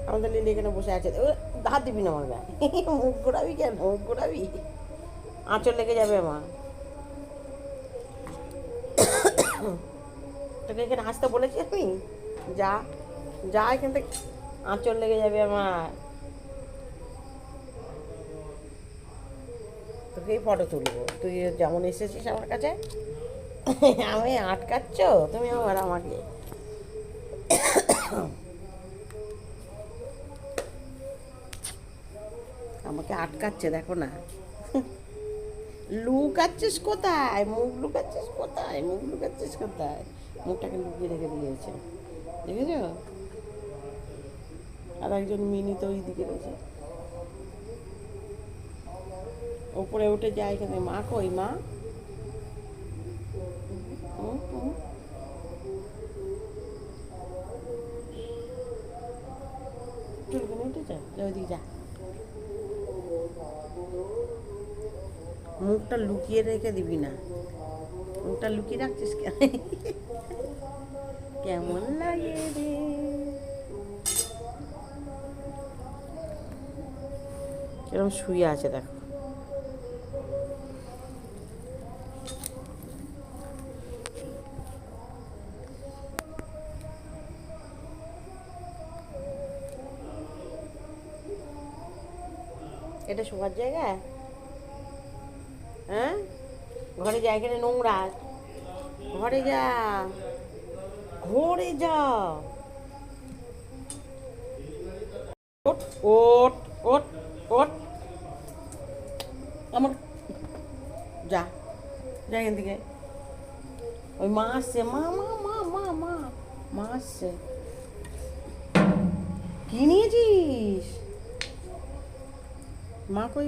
আমাদের লিলি এখানে বসে আছে। ও, হাত দিবি না আমার গায়ে। মুখ ঘোরাবি কেন? মুখ ঘোরাবি, আঁচল লেগে যাবে আমার। তোকে এখানে আসতে বলেছি আমি? যা, যা এখান থেকে, আঁচল লেগে যাবে আমার। তোকেই ফটো তুলবো, তুই যেমন এসেছিস আমার কাছে। আমি আটকাচ্ছ তুমি আমার, আমাকে আমাকে আটকাচ্ছে, দেখো না। লুকাচ্ছিস কোথায়? মুখ লুকাচ্ছিস কোথায়? মুখ লুকাচ্ছিস কোথায়? মুখটাকে লুকিয়ে রেখে দিয়েছে, দেখেছ? আর একজন মিনি তো ওই দিকে রয়েছে, ওপরে উঠে যায় এখানে। মা কই মা? হুম, হুম। চুলকুনি উঠে যা, যা ওইদিকে যা। মুখটা লুকিয়ে রেখে দিবি না, মুখটা লুকিয়ে রাখছিস কেন? কেমন লাগে রে? কিরম শুয়ে আছে দেখো। এটা শোয়ার জায়গা? হ্যাঁ, ঘরে যা, এখানে নোংরা। ঘরে যা, ঘরে যা। ওট, ওট, ওট, ওট। আমার, যা, যা এখান থেকে। ওই মা আসছে, মা মা মা মা মা, মা আসছে। কি নিয়েছিস? মা কই?